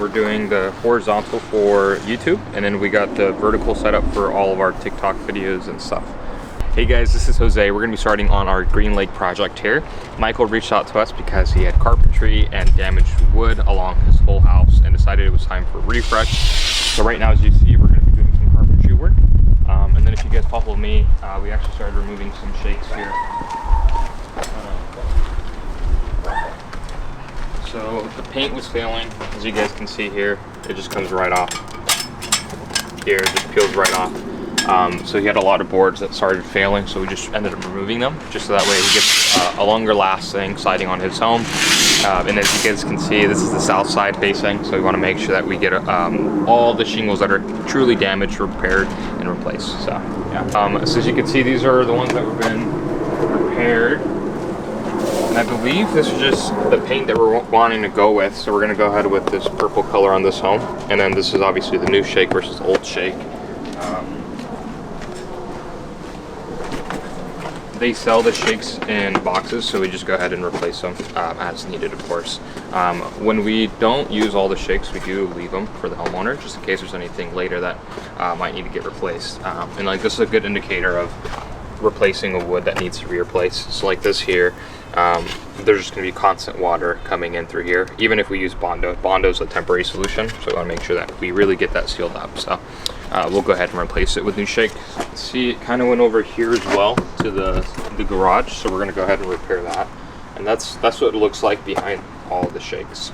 we're doing the horizontal for YouTube, and then we got the vertical set up for all of our TikTok videos and stuff. Hey guys, this is Jose. We're gonna be starting on our Green Lake project here. Michael reached out to us because he had carpentry and damaged wood along his whole house and decided it was time for a refresh. So right now, as you see, we're gonna be doing some carpentry work. And then if you guys follow me, we actually started removing some shakes here. So the paint was failing, as you guys can see here. It just comes right off. Here, it just peels right off. So he had a lot of boards that started failing, so we just ended up removing them, just so that way he gets a longer lasting siding on his home. And as you guys can see, this is the south side facing, so we want to make sure that we get all the shingles that are truly damaged repaired and replaced. So yeah. So as you can see, these are the ones that have been repaired. And I believe this is just the paint that we're wanting to go with, so we're going to go ahead with this purple color on this home. And then this is obviously the new shake versus the old shake. They sell the shakes in boxes, so we just go ahead and replace them as needed, of course. When we don't use all the shakes, we do leave them for the homeowner, just in case there's anything later that might need to get replaced. And like, this is a good indicator of replacing a wood that needs to be replaced. So like this here, there's just going to be constant water coming in through here, even if we use Bondo. Bondo is a temporary solution, so we want to make sure that we really get that sealed up. So we'll go ahead and replace it with new shake. See, it kind of went over here as well to the garage, so we're going to go ahead and repair that. And that's what it looks like behind all of the shakes.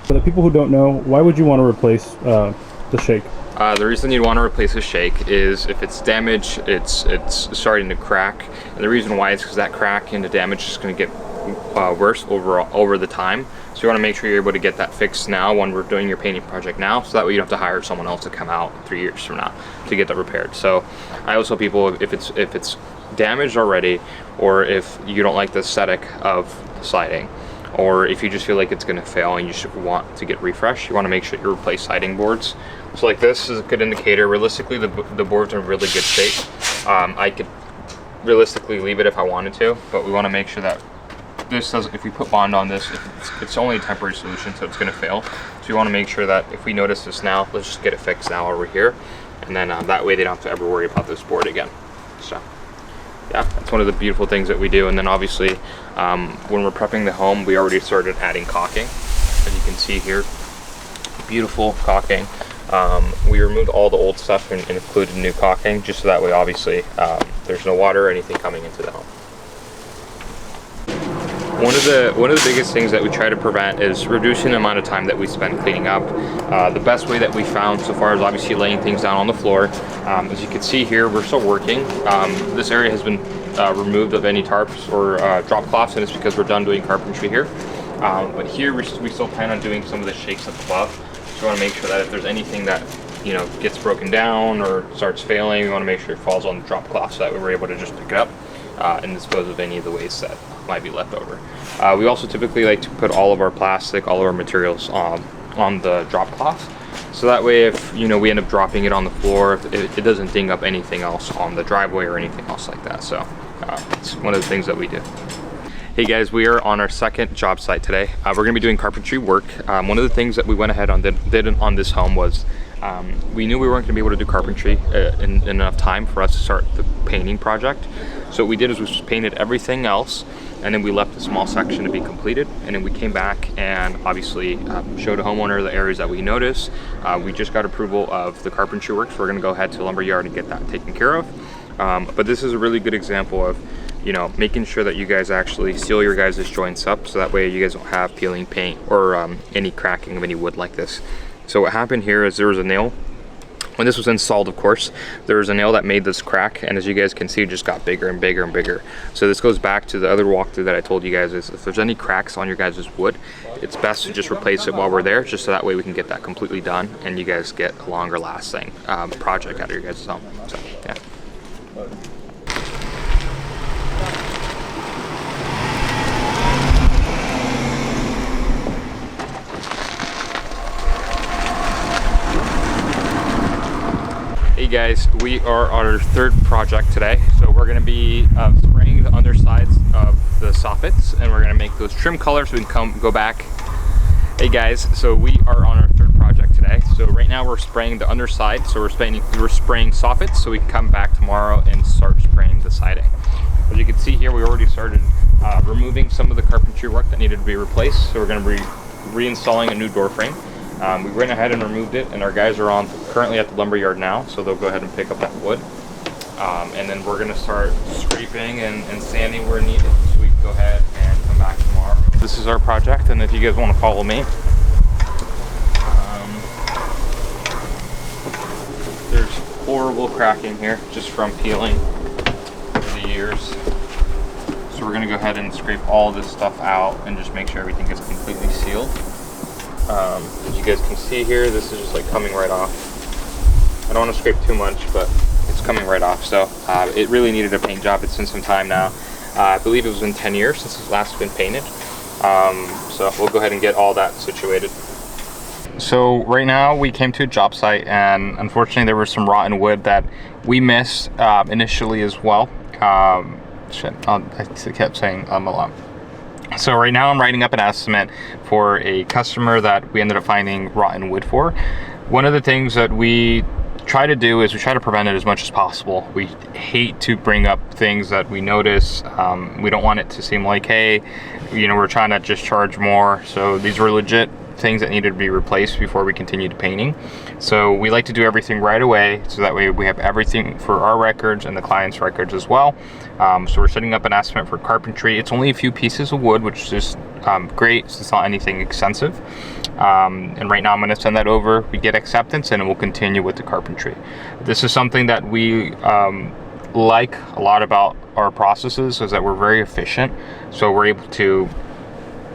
For the people who don't know, why would you want to replace the shake? The reason you'd want to replace a shake is if it's damaged, it's starting to crack. And the reason why is because that crack and the damage is going to get worse over the time. So you want to make sure you're able to get that fixed now when we're doing your painting project now, so that way you don't have to hire someone else to come out 3 years from now to get that repaired. So I always tell people, if it's damaged already, or if you don't like the aesthetic of the siding, or if you just feel like it's going to fail and you should want to get refreshed, you want to make sure you replace siding boards. So like this is a good indicator. Realistically, the board's in really good shape. I could realistically leave it if I wanted to, but we want to make sure that this doesn't, if we put Bond on this, it's only a temporary solution, so it's going to fail. So you want to make sure that if we notice this now, let's just get it fixed now over here, and then that way they don't have to ever worry about this board again. So yeah, that's one of the beautiful things that we do. And then obviously when we're prepping the home, we already started adding caulking, as you can see here. Beautiful caulking. We removed all the old stuff and included new caulking, just so that way obviously there's no water or anything coming into the home. One of the biggest things that we try to prevent is reducing the amount of time that we spend cleaning up. The best way that we found so far is obviously laying things down on the floor. As you can see here, we're still working. This area has been removed of any tarps or drop cloths, and it's because we're done doing carpentry here. But here we still plan on doing some of the shakes up above. So we want to make sure that if there's anything that gets broken down or starts failing, we want to make sure it falls on the drop cloth, so that we were able to just pick it up and dispose of any of the waste that might be left over. We also typically like to put all of our plastic, all of our materials on the drop cloth, so that way if we end up dropping it on the floor, it doesn't ding up anything else on the driveway or anything else like that. So it's one of the things that we do. Hey guys, we are on our second job site today. We're going to be doing carpentry work. One of the things that we went ahead and did on this home was we knew we weren't going to be able to do carpentry in enough time for us to start the painting project. So what we did is we just painted everything else, and then we left a small section to be completed, and then we came back and obviously showed a homeowner the areas that we noticed. We just got approval of the carpentry work, so we're going to go ahead to lumberyard and get that taken care of. But this is a really good example of making sure that you guys actually seal your guys' joints up, so that way you guys don't have peeling paint or any cracking of any wood like this. So what happened here is there was a nail. When this was installed, of course, there was a nail that made this crack, and as you guys can see, it just got bigger and bigger and bigger. So this goes back to the other walkthrough that I told you guys, is if there's any cracks on your guys' wood, it's best to just replace it while we're there, just so that way we can get that completely done and you guys get a longer lasting project out of your guys' home. So yeah. Hey guys, we are on our third project today. So we're going to be spraying the undersides of the soffits, and we're going to make those trim colors so we can go back. Hey guys, so we are on our third project. today. So right now we're spraying the underside. So we're spraying soffits so we can come back tomorrow and start spraying the siding. As you can see here, we already started removing some of the carpentry work that needed to be replaced. So we're going to be reinstalling a new door frame. We went ahead and removed it, and our guys are currently at the lumber yard now, so they'll go ahead and pick up that wood. And then we're going to start scraping and sanding where needed, so we can go ahead and come back tomorrow. This is our project, and if you guys want to follow me, there's horrible cracking here just from peeling over the years. So we're going to go ahead and scrape all this stuff out and just make sure everything gets completely sealed. As you guys can see here, this is just like coming right off. I don't want to scrape too much, but it's coming right off. So it really needed a paint job. It's been some time now. I believe it was been 10 years since it's last been painted. So we'll go ahead and get all that situated. So right now we came to a job site, and unfortunately there was some rotten wood that we missed initially as well. I kept saying a lot. So right now I'm writing up an estimate for a customer that we ended up finding rotten wood for. One of the things that we try to do is we try to prevent it as much as possible. We hate to bring up things that we notice. We don't want it to seem like, hey, we're trying to just charge more. So these were legit things that needed to be replaced before we continue to painting. So we like to do everything right away, so that way we have everything for our records and the client's records as well. So we're setting up an estimate for carpentry. It's only a few pieces of wood, which is great, so it's not anything extensive. And right now I'm going to send that over. We get acceptance, and we'll continue with the carpentry. This is something that we like a lot about our processes, is that we're very efficient. So we're able to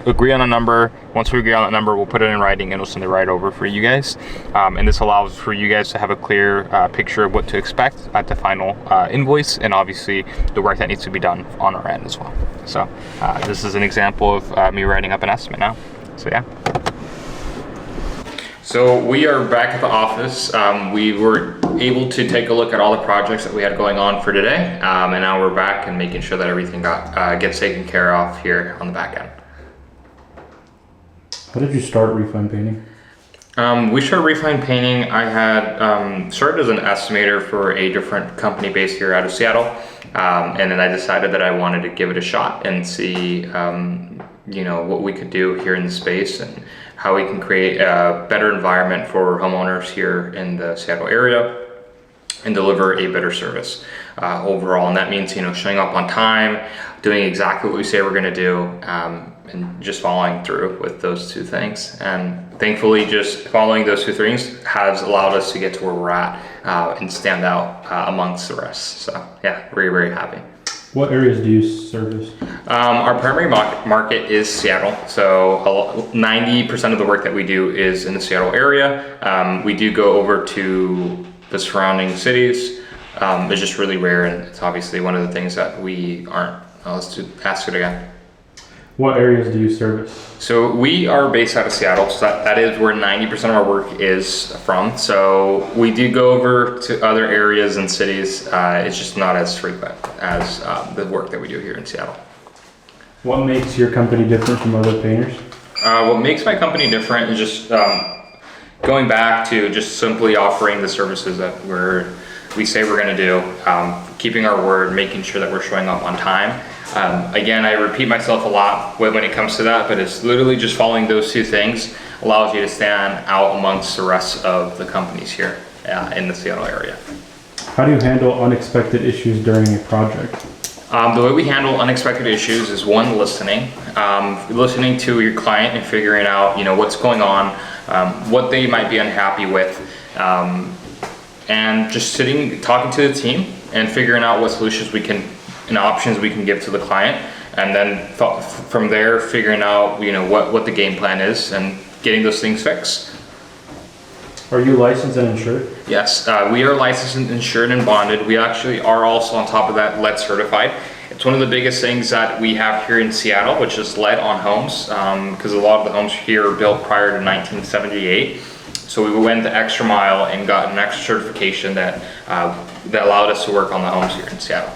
agree on a number. Once we agree on that number, we'll put it in writing and we'll send it right over for you guys. And this allows for you guys to have a clear picture of what to expect at the final invoice, and obviously the work that needs to be done on our end as well. So this is an example of me writing up an estimate now. So yeah. So we are back at the office. We were able to take a look at all the projects that we had going on for today, and now we're back and making sure that everything gets taken care of here on the back end. How did you start Refine Painting? We started Refine Painting. I had started as an estimator for a different company based here out of Seattle, and then I decided that I wanted to give it a shot and see what we could do here in the space and how we can create a better environment for homeowners here in the Seattle area and deliver a better service overall. And that means showing up on time, doing exactly what we say we're going to do, and just following through with those two things. And thankfully, just following those two things has allowed us to get to where we're at and stand out amongst the rest. So yeah, very, very happy. What areas do you service? Our primary market is Seattle. So 90% of the work that we do is in the Seattle area. We do go over to the surrounding cities. It's just really rare, and it's obviously one of the things that we aren't. Let's ask it again. What areas do you service? So we are based out of Seattle, so that is where 90% of our work is from. So we do go over to other areas and cities. It's just not as frequent as the work that we do here in Seattle. What makes your company different from other painters? What makes my company different is just going back to just simply offering the services that we say we're going to do, keeping our word, making sure that we're showing up on time. Again, I repeat myself a lot when it comes to that, but it's literally just following those two things allows you to stand out amongst the rest of the companies here in the Seattle area. How do you handle unexpected issues during a project? The way we handle unexpected issues is one, listening to your client and figuring out what's going on, what they might be unhappy with, and just talking to the team and figuring out what solutions and options we can give to the client, and then from there figuring out what the game plan is and getting those things fixed. Are you licensed and insured? Yes, we are licensed and insured and bonded. We actually are also on top of that lead certified. It's one of the biggest things that we have here in Seattle, which is lead on homes, because a lot of the homes here are built prior to 1978. So we went the extra mile and got an extra certification that allowed us to work on the homes here in Seattle.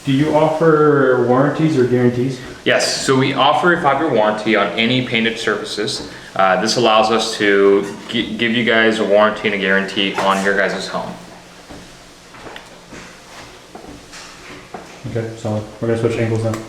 Do you offer warranties or guarantees? Yes, so we offer a 5-year warranty on any painted surfaces. This allows us to give you guys a warranty and a guarantee on your guys' home. Okay, solid. We're gonna switch angles now.